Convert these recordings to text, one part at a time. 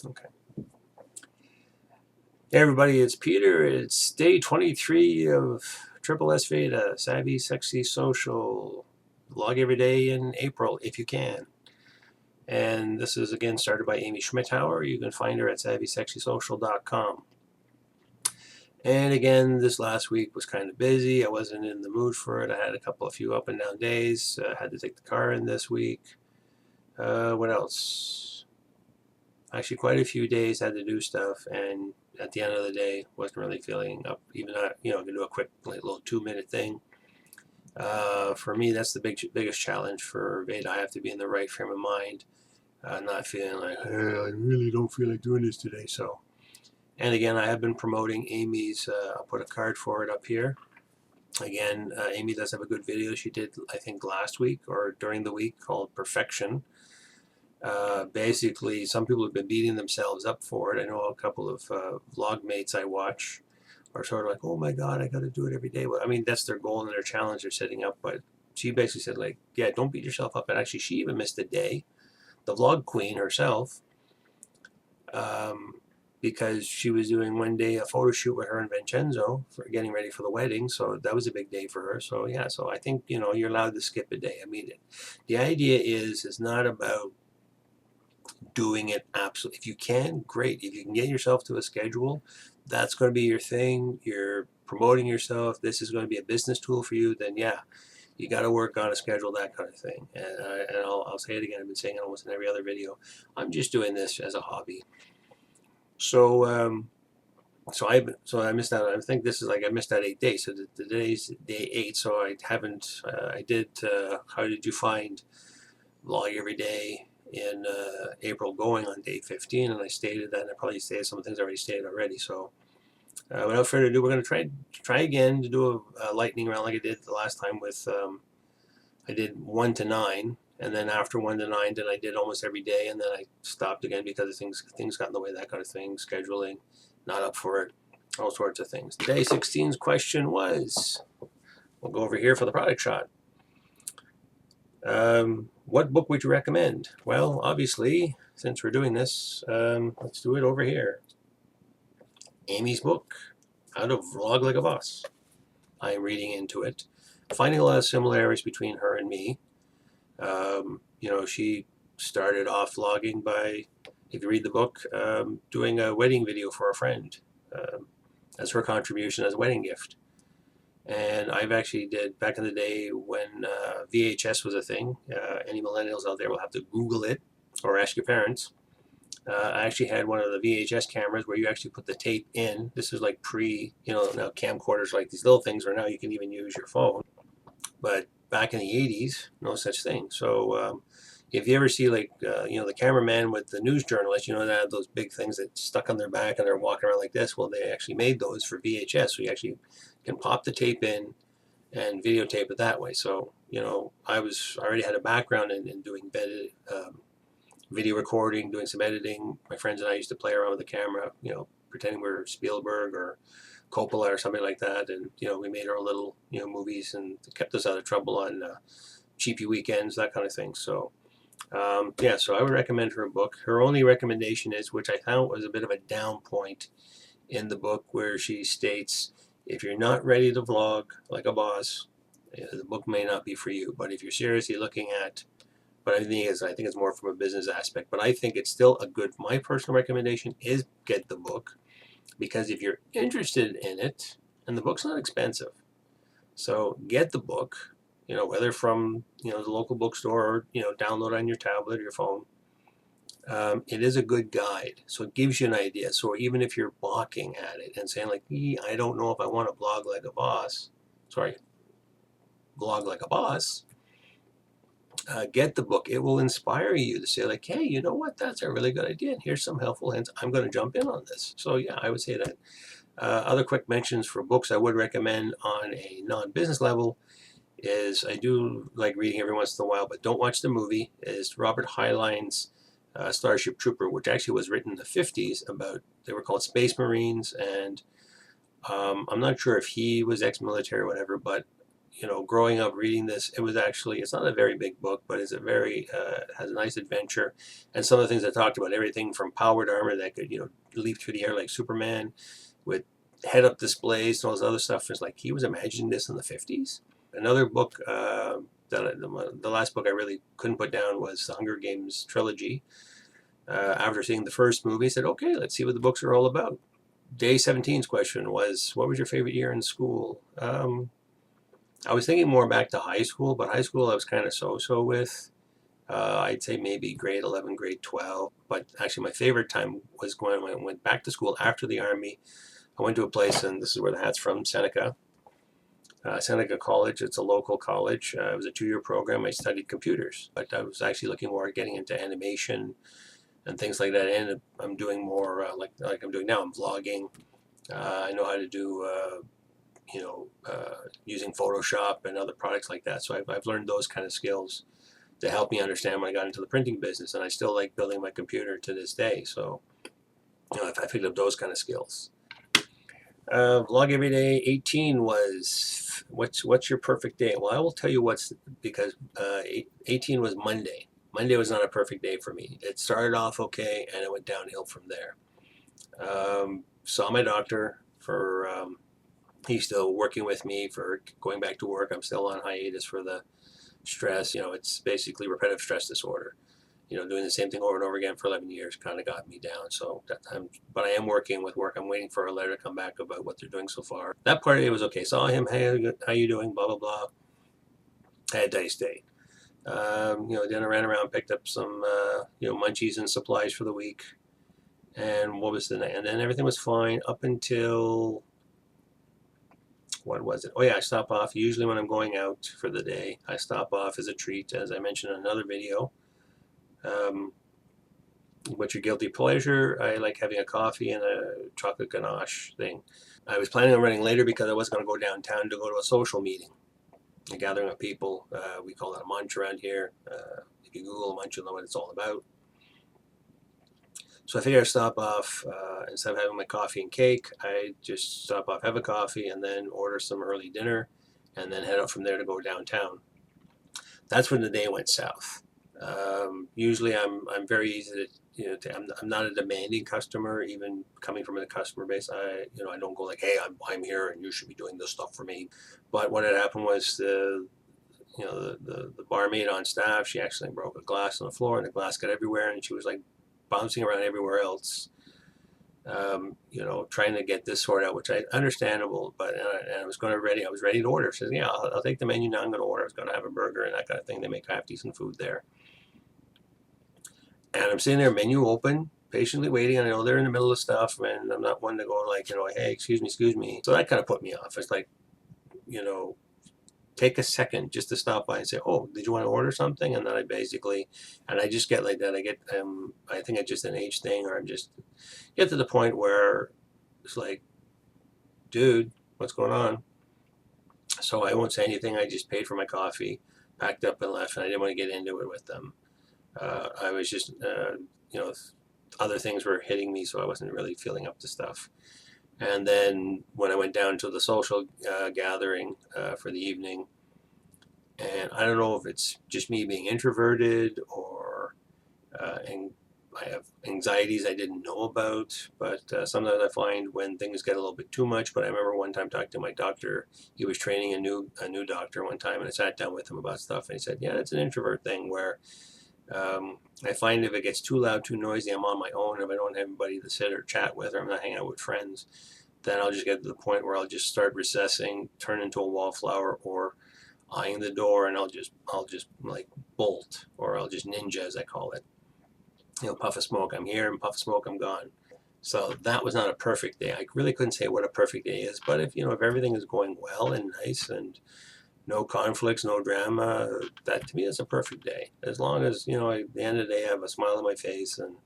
Okay. Hey everybody, it's Peter. It's day 23 of SSSVEDA, Savvy, Sexy, Social. Log every day in April if you can. And this is again started by Amy Schmidhauer. You can find her at savvysexysocial.com. And again, this last week was kind of busy. I wasn't in the mood for it. I had a few up and down days. Had to take the car in this week. What else? Actually, quite a few days had to do stuff, and at the end of the day, wasn't really feeling up. Even I can do a quick little 2-minute thing. For me, that's the biggest challenge for Veda. I have to be in the right frame of mind, not feeling like, hey, I really don't feel like doing this today. So, and again, I have been promoting Amy's. I'll put a card for it up here. Again, Amy does have a good video she did, I think, last week or during the week called Perfection. Basically, some people have been beating themselves up for it. I know a couple of vlog mates I watch are sort of like, oh my God, I got to do it every day. Well, I mean, that's their goal and their challenge they're setting up. But she basically said, like, yeah, don't beat yourself up. And actually, she even missed a day, the vlog queen herself, because she was doing one day a photo shoot with her and Vincenzo for getting ready for the wedding. So that was a big day for her. So yeah, so I think, you're allowed to skip a day. I mean, the idea is not about doing it absolutely. If you can, great. If you can get yourself to a schedule, that's going to be your thing. You're promoting yourself. This is going to be a business tool for you. Then yeah, you got to work on a schedule, that kind of thing. And I'll say it again. I've been saying it almost in every other video. I'm just doing this as a hobby. So so I missed out. I think this is like I missed out 8 days. So today's day 8. So I haven't. I did. How did you find vlog every day in April going on day 15, and I stated that, and I probably stated some things I already stated already. So without further ado, we're going to try again to do a lightning round like I did the last time with I did 1 to 9, and then after 1 to 9, then I did almost every day, and then I stopped again because of things got in the way, that kind of thing, scheduling, not up for it, all sorts of things. Day 16's question was, we'll go over here for the product shot. What book would you recommend? Well, obviously, since we're doing this, let's do it over here. Amy's book, How to Vlog Like a Boss. I'm reading into it, finding a lot of similarities between her and me. She started off vlogging by, if you read the book, doing a wedding video for a friend. As her contribution as a wedding gift. And I've actually did, back in the day when VHS was a thing, any millennials out there will have to Google it or ask your parents. I actually had one of the VHS cameras where you actually put the tape in. This is like now camcorders like these little things where now you can even use your phone. But back in the 80s, no such thing. So if you ever see like, the cameraman with the news journalist, they have those big things that stuck on their back and they're walking around like this. Well, they actually made those for VHS. So you actually can pop the tape in and videotape it that way. So, I already had a background in doing video recording, doing some editing. My friends and I used to play around with the camera, pretending we were Spielberg or Coppola or something like that. And, we made our little, movies, and it kept us out of trouble on cheapy weekends, that kind of thing. So, so I would recommend her book. Her only recommendation is, which I found was a bit of a down point in the book, where she states, if you're not ready to vlog like a boss, the book may not be for you. But if you're seriously looking at, but I think it's more from a business aspect. But I think it's still my personal recommendation is get the book, because if you're interested in it, and the book's not expensive, so get the book, whether from, the local bookstore or, download on your tablet or your phone. It is a good guide, so it gives you an idea. So even if you're balking at it and saying like, I don't know if I want to vlog like a boss, get the book. It will inspire you to say like, hey, you know what? That's a really good idea. And here's some helpful hints. I'm going to jump in on this. So yeah, I would say that. Other quick mentions for books I would recommend on a non-business level is, I do like reading every once in a while, but don't watch the movie, is Robert Heinlein's Starship Trooper, which actually was written in the 50s about, they were called Space Marines, and I'm not sure if he was ex-military or whatever, but growing up reading this, it's not a very big book, but it's has a nice adventure. And some of the things I talked about, everything from powered armor that could, leap through the air like Superman with head-up displays and all this other stuff. It's like he was imagining this in the 50s. Another book, the last book I really couldn't put down was the Hunger Games trilogy. After seeing the first movie, I said, okay, let's see what the books are all about. Day 17's question was, what was your favorite year in school? I was thinking more back to high school, but high school I was kind of so-so with. I'd say maybe grade 11, grade 12. But actually my favorite time was when I went back to school after the Army. I went to a place, and this is where the hat's from, Seneca. Seneca College, it's a local college. It was a 2-year program. I studied computers, but I was actually looking more at getting into animation and things like that. And I'm doing more like I'm doing now. I'm vlogging. I know how to do using Photoshop and other products like that. So I've learned those kind of skills to help me understand when I got into the printing business. And I still like building my computer to this day. So I picked up those kind of skills. Vlog every day. 18 was what's your perfect day? Well, I will tell you because 18 was Monday. Monday was not a perfect day for me. It started off okay, and it went downhill from there. Saw my doctor for. He's still working with me for going back to work. I'm still on hiatus for the stress. It's basically repetitive stress disorder. Doing the same thing over and over again for 11 years kind of got me down. So but I am working with work. I'm waiting for a letter to come back about what they're doing so far. That part of it was okay. Saw him. Hey, how you doing? Blah, blah, blah. I had a nice day. Then I ran around, picked up some, munchies and supplies for the week. And what was the night? And then everything was fine up until, what was it? Oh yeah, I stop off. Usually when I'm going out for the day, I stop off as a treat, as I mentioned in another video. What's your guilty pleasure? I like having a coffee and a chocolate ganache thing. I was planning on running later because I was going to go downtown to go to a social meeting, a gathering of people. We call that a munch around here. If you Google a munch, you'll know what it's all about. So I figured I'd stop off, instead of having my coffee and cake, I just stop off, have a coffee, and then order some early dinner, and then head out from there to go downtown. That's when the day went south. Usually I'm very easy to, I'm not a demanding customer, even coming from a customer base. I don't go like, hey, I'm here and you should be doing this stuff for me. But what had happened was the barmaid on staff, she accidentally broke a glass on the floor, and the glass got everywhere, and she was like bouncing around everywhere else, trying to get this sorted out, which I understandable, but and I was ready to order. She says, yeah, I'll take the menu now. I'm going to order. I was going to have a burger and that kind of thing. They make half decent food there. And I'm sitting there, menu open, patiently waiting. I know they're in the middle of stuff, and I'm not one to go like, hey, excuse me. So that kind of put me off. It's like, take a second just to stop by and say, oh, did you want to order something? And then I just get like that. I think it's just an age thing, or I'm just get to the point where it's like, dude, what's going on? So I won't say anything. I just paid for my coffee, packed up and left, and I didn't want to get into it with them. I was just, other things were hitting me, so I wasn't really feeling up to stuff. And then when I went down to the social gathering for the evening, and I don't know if it's just me being introverted or and I have anxieties I didn't know about, but sometimes I find when things get a little bit too much. But I remember one time talking to my doctor. He was training a new doctor one time, and I sat down with him about stuff, and he said, yeah, it's an introvert thing where I find if it gets too loud, too noisy, I'm on my own. If I don't have anybody to sit or chat with, or I'm not hanging out with friends, then I'll just get to the point where I'll just start recessing, turn into a wallflower, or eyeing the door, and I'll just like bolt, or I'll just ninja, as I call it. Puff of smoke, I'm here, and puff of smoke, I'm gone. So that was not a perfect day. I really couldn't say what a perfect day is, but if everything is going well and nice and no conflicts, no drama, that to me is a perfect day. As long as, at the end of the day I have a smile on my face, and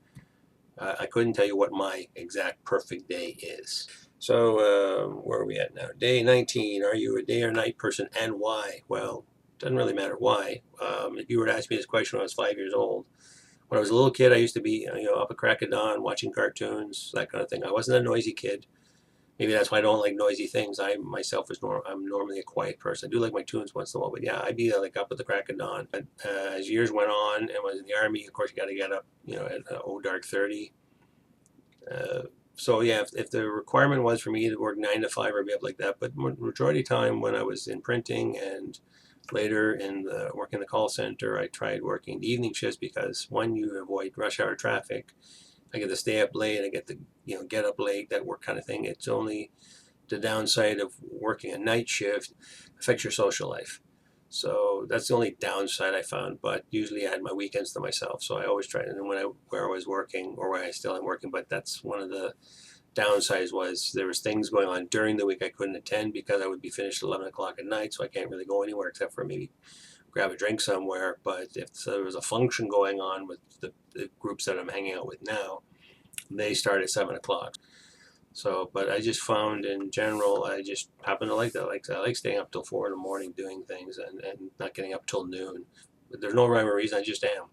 I couldn't tell you what my exact perfect day is. So where are we at now? Day 19, are you a day or night person, and why? Well, it doesn't really matter why. If you were to ask me this question when I was 5 years old, when I was a little kid, I used to be up a crack of dawn watching cartoons, that kind of thing. I wasn't a noisy kid. Maybe that's why I don't like noisy things. I myself I'm normally a quiet person. I do like my tunes once in a while, but yeah, I'd be like up at the crack of dawn. But as years went on and was in the army, of course, you got to get up, at dark 30. So yeah, if the requirement was for me to work 9 to 5 or be up like that, but majority of the time when I was in printing and later in the working the call center, I tried working the evening shifts because one, you avoid rush hour traffic. I get to stay up late. I get to get up late. That work kind of thing. It's only the downside of working a night shift affects your social life. So that's the only downside I found. But usually I had my weekends to myself. So I always tried. And where I was working or where I still am working, but that's one of the downsides was there was things going on during the week I couldn't attend because I would be finished at 11 o'clock at night. So I can't really go anywhere except for maybe grab a drink somewhere. But if there was a function going on with the groups that I'm hanging out with now, they start at 7 o'clock. So, but I just found in general, I just happen to like that. I like staying up till 4 in the morning doing things and not getting up till noon. But there's no rhyme or reason. I just am.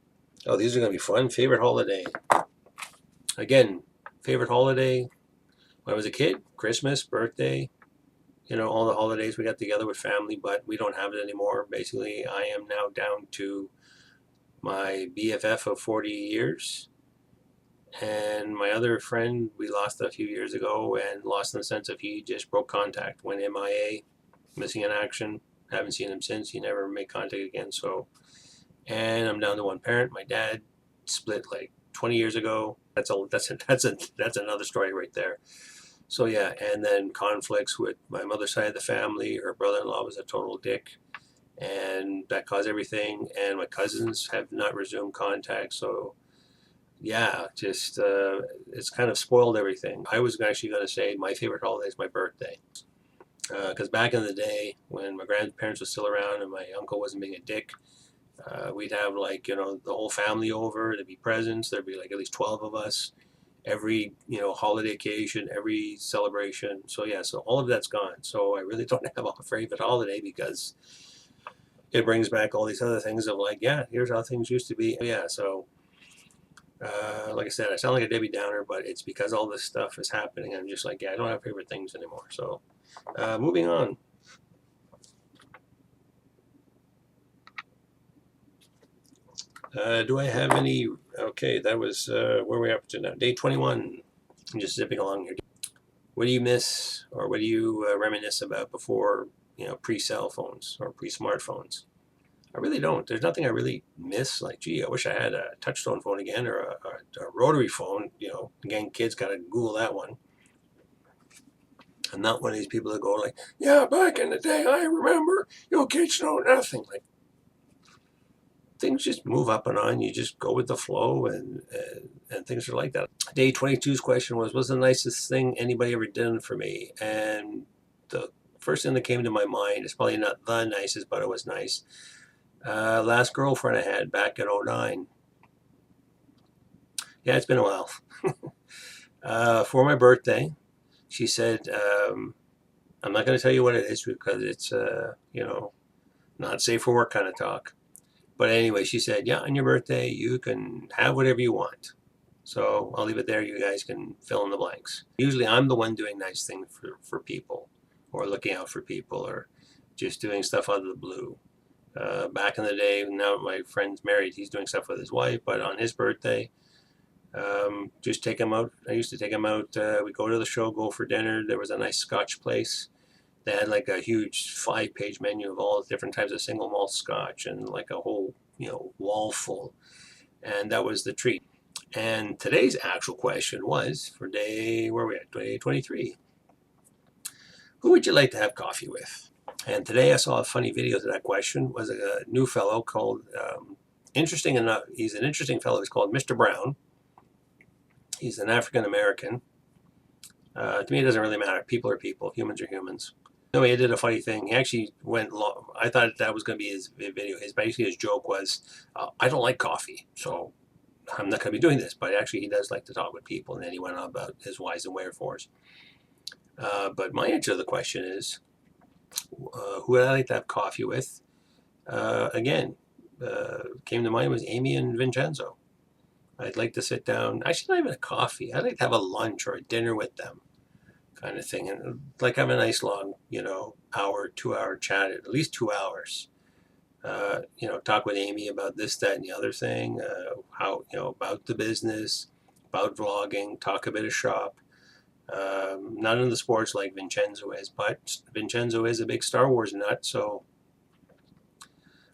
Oh, these are going to be fun. Favorite holiday. Again, favorite holiday when I was a kid, Christmas, birthday, all the holidays we got together with family, but we don't have it anymore. Basically, I am now down to my BFF of 40 years. And my other friend, we lost a few years ago and lost in the sense of he just broke contact, went MIA, missing in action. Haven't seen him since. He never made contact again. So, and I'm down to one parent. My dad split like 20 years ago. That's another story right there. So yeah, and then conflicts with my mother's side of the family. Her brother-in-law was a total dick, and that caused everything. And my cousins have not resumed contact. So yeah, just it's kind of spoiled everything. I was actually going to say my favorite holiday is my birthday. Because back in the day when my grandparents were still around and my uncle wasn't being a dick, we'd have the whole family over. There'd be presents. There'd be like at least 12 of us. Every holiday occasion, every celebration. So yeah, so all of that's gone. So I really don't have a favorite holiday because it brings back all these other things of yeah, here's how things used to be. Yeah, so like I said, I sound like a Debbie Downer, but it's because all this stuff is happening. I'm just yeah, I don't have favorite things anymore. So moving on. Do I have any? Okay, that was where we're up to now. Day 21. I'm just zipping along here. What do you miss or what do you reminisce about before, pre-cell phones or pre-smartphones? I really don't. There's nothing I really miss. Gee, I wish I had a touch-tone phone again or a rotary phone. Again, kids got to Google that one. I'm not one of these people that go yeah, back in the day, I remember. Kids know nothing. Things just move up and on. You just go with the flow, and things are like that. Day 22's question what's the nicest thing anybody ever done for me? And the first thing that came to my mind is probably not the nicest, but it was nice. Last girlfriend I had back in 2009. Yeah, it's been a while. For my birthday, she said, I'm not going to tell you what it is because it's, not safe for work kind of talk. But anyway, she said, yeah, on your birthday, you can have whatever you want. So I'll leave it there. You guys can fill in the blanks. Usually I'm the one doing nice things for people or looking out for people or just doing stuff out of the blue. Back in the day, now my friend's married, he's doing stuff with his wife, but on his birthday, just take him out. I used to take him out. We'd go to the show, go for dinner. There was a nice Scotch place. They had a huge 5-page menu of all different types of single malt Scotch and a whole, wall full. And that was the treat. And today's actual question was for day, where are we at? Day 23. Who would you like to have coffee with? And today I saw a funny video to that question. Was a new fellow called, interesting enough, he's an interesting fellow. He's called Mr. Brown. He's an African American. To me, it doesn't really matter. People are people. Humans are humans. No, he did a funny thing. He actually went long. I thought that was going to be his video. Basically, his joke was, I don't like coffee, so I'm not going to be doing this. But actually, he does like to talk with people. And then he went on about his whys and wherefores. But my answer to the question is, who would I like to have coffee with? Again, came to mind was Amy and Vincenzo. I'd like to sit down. Actually, not even a coffee. I'd like to have a lunch or a dinner with them. kind of thing. And like have a nice long, hour, 2 hour chat, at least 2 hours. Talk with Amy about this, that, and the other thing, how, about the business, about vlogging, talk a bit of shop. Not in the sports like Vincenzo is, but Vincenzo is a big Star Wars nut, so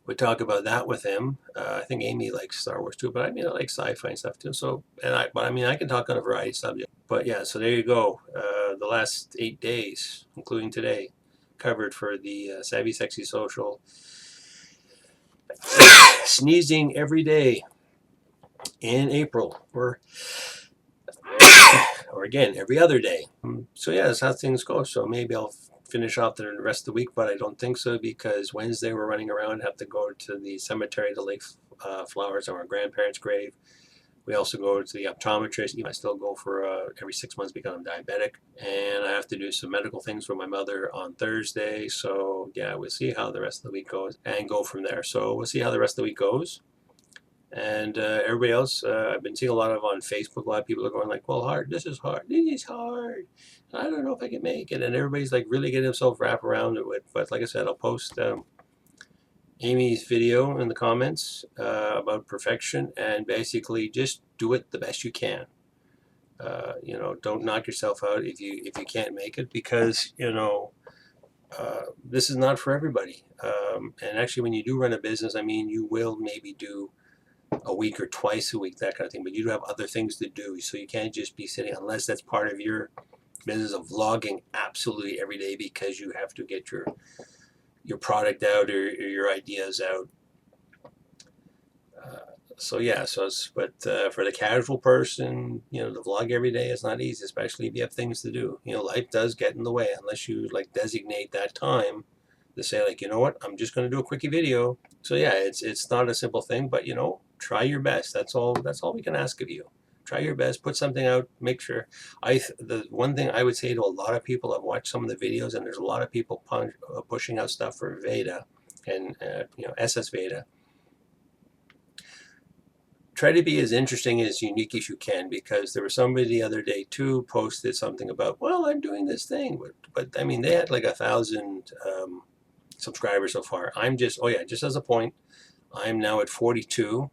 we talk about that with him. I think Amy likes Star Wars too, but I like sci-fi and stuff too. So, I can talk on a variety of subjects. But yeah, so there you go. The last 8 days, including today, covered for the Savvy Sexy Social. Sneezing every day in April, or again every other day. So yeah, that's how things go. So maybe I'll finish off the rest of the week, but I don't think so, because Wednesday we're running around, have to go to the cemetery to lay flowers on our grandparents' grave. We also go to the optometrist. I still go for every 6 months because I'm diabetic, and I have to do some medical things for my mother on Thursday. So yeah, we'll see how the rest of the week goes and go from there. So we'll see how the rest of the week goes. And everybody else, I've been seeing a lot of on Facebook. A lot of people are going like, "Well, this is hard. I don't know if I can make it." And everybody's like really getting themselves wrapped around it. But like I said, I'll post Amy's video in the comments about perfection, and basically just do it the best you can. Don't knock yourself out if you can't make it, because this is not for everybody. And actually, when you do run a business, you will maybe do a week or twice a week, that kind of thing, but you do have other things to do, so you can't just be sitting, unless that's part of your business of vlogging absolutely every day, because you have to get your product out, or your ideas out. But for the casual person, to vlog every day is not easy, especially if you have things to do. Life does get in the way, unless you designate that time to say, you know what, I'm just going to do a quickie video. So yeah, it's not a simple thing, but try your best. That's all we can ask of you. Try your best, put something out, make sure. The one thing I would say to a lot of people, I've watched some of the videos, and there's a lot of people pushing out stuff for VEDA and SSSVEDA. Try to be as interesting, as unique as you can, because there was somebody the other day too posted something about, well, I'm doing this thing, but they had like 1,000 subscribers so far. Just as a point, I'm now at 42.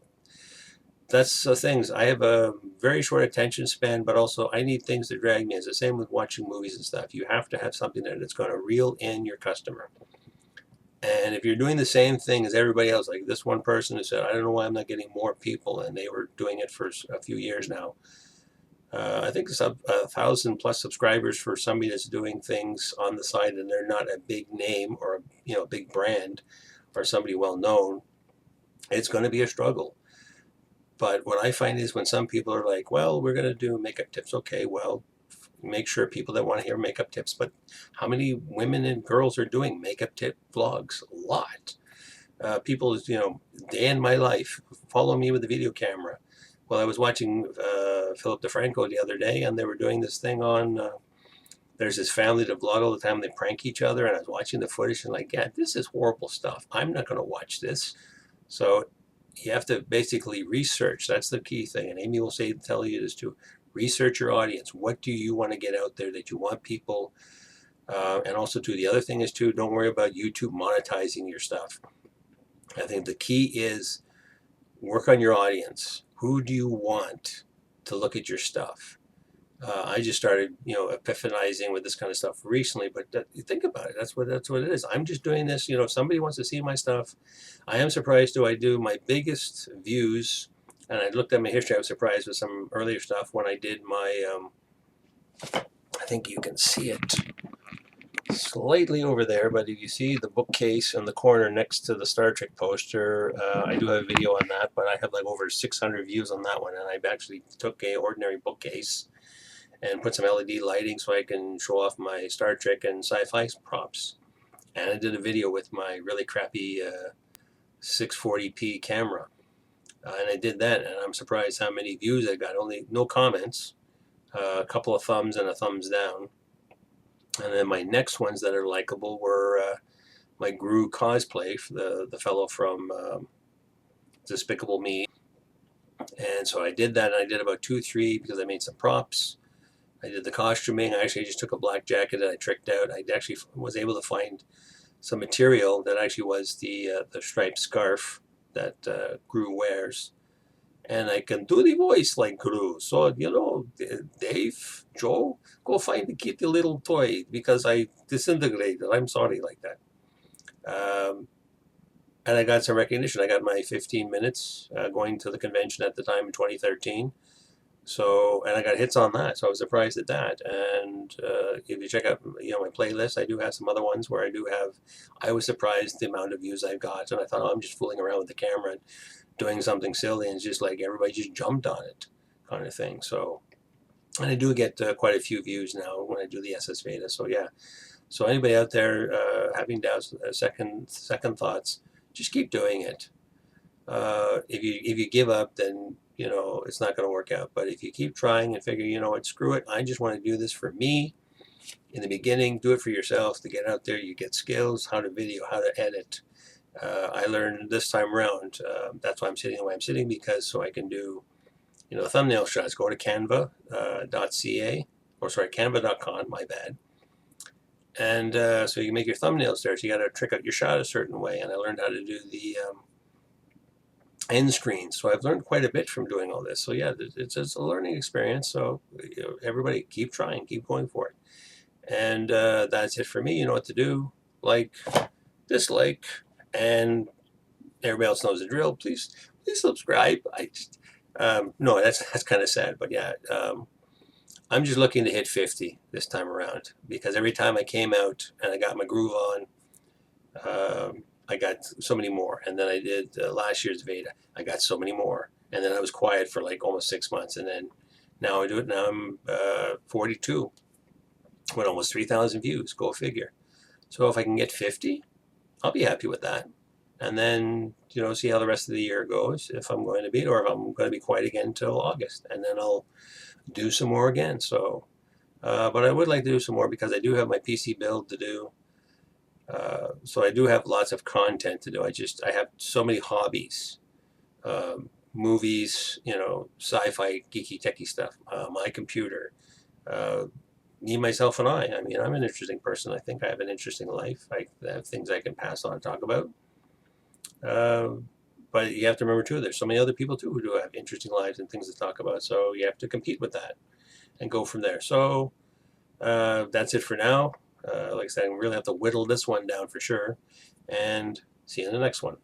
That's the things. I have a very short attention span, but also I need things to drag me. It's the same with watching movies and stuff. You have to have something that's going to reel in your customer. And if you're doing the same thing as everybody else, like this one person who said, I don't know why I'm not getting more people, and they were doing it for a few years now. I think it's 1,000+ subscribers for somebody that's doing things on the side, and they're not a big name or a big brand or somebody well known. It's going to be a struggle. But what I find is when some people are like, well, we're going to do makeup tips. Okay, well, make sure people that want to hear makeup tips. But how many women and girls are doing makeup tip vlogs? A lot. People, day in my life, follow me with a video camera. Well, I was watching Philip DeFranco the other day, and they were doing this thing on, there's this family that vlog all the time. They prank each other, and I was watching the footage and yeah, this is horrible stuff. I'm not going to watch this. So you have to basically research. That's the key thing. And Amy will tell you this too. Research your audience. What do you want to get out there that you want people? And also too, the other thing is too, don't worry about YouTube monetizing your stuff. I think the key is work on your audience. Who do you want to look at your stuff? I just started, epiphanizing with this kind of stuff recently, but think about it. That's what it is. I'm just doing this. If somebody wants to see my stuff, I am surprised. I do my biggest views, and I looked at my history. I was surprised with some earlier stuff when I did my. I think you can see it slightly over there, but if you see the bookcase in the corner next to the Star Trek poster, I do have a video on that, but I have over 600 views on that one, and I actually took a ordinary bookcase and put some LED lighting so I can show off my Star Trek and sci-fi props. And I did a video with my really crappy 640p camera. And I did that, and I'm surprised how many views I got. Only no comments, a couple of thumbs and a thumbs down. And then my next ones that are likable were my Gru cosplay, the fellow from Despicable Me. And so I did that, and I did about 2-3 because I made some props. I did the costuming. I just took a black jacket and I tricked out. I actually was able to find some material that actually was the striped scarf that Gru wears. And I can do the voice like Gru. So, Dave, Joe, go find the kitty little toy because I disintegrated. I'm sorry like that. And I got some recognition. I got my 15 minutes going to the convention at the time in 2013. So, and I got hits on that. So I was surprised at that. And if you check out, my playlist, I do have some other ones where I was surprised the amount of views I got. And I thought, oh, I'm just fooling around with the camera and doing something silly. And it's just like everybody just jumped on it kind of thing. So, and I do get quite a few views now when I do the SSSVEDA. So yeah. So anybody out there having doubts, second thoughts, just keep doing it. If you give up, then it's not going to work out. But if you keep trying and figure, what, screw it, I just want to do this for me. In the beginning, do it for yourself. To get out there, you get skills, how to video, how to edit. I learned this time around. That's why I'm sitting the way I'm sitting, because so I can do, thumbnail shots. Go to Canva.ca, or sorry, Canva.com. My bad. And so you can make your thumbnails there. So you got to trick out your shot a certain way. And I learned how to do the end screen. So I've learned quite a bit from doing all this. So yeah, it's a learning experience. So everybody keep trying, keep going for it. And that's it for me. You know what to do. Like, dislike, and everybody else knows the drill. Please subscribe. No, that's kind of sad, but yeah. I'm just looking to hit 50 this time around, because every time I came out and I got my groove on, I got so many more. And then I did last year's Veda. I got so many more. And then I was quiet for like almost 6 months. And then now I do it. Now I'm 42 with almost 3,000 views. Go figure. So if I can get 50, I'll be happy with that. And then, see how the rest of the year goes, if I'm going to be, or if I'm going to be quiet again until August. And then I'll do some more again. So, but I would like to do some more, because I do have my PC build to do. So I do have lots of content to do. I have so many hobbies, movies, sci-fi, geeky, techie stuff, my computer, me, myself, and I. I mean, I'm an interesting person. I think I have an interesting life. I have things I can pass on and talk about. But you have to remember too, there's so many other people too who do have interesting lives and things to talk about. So you have to compete with that and go from there. So that's it for now. Like I said, I really have to whittle this one down for sure. And see you in the next one.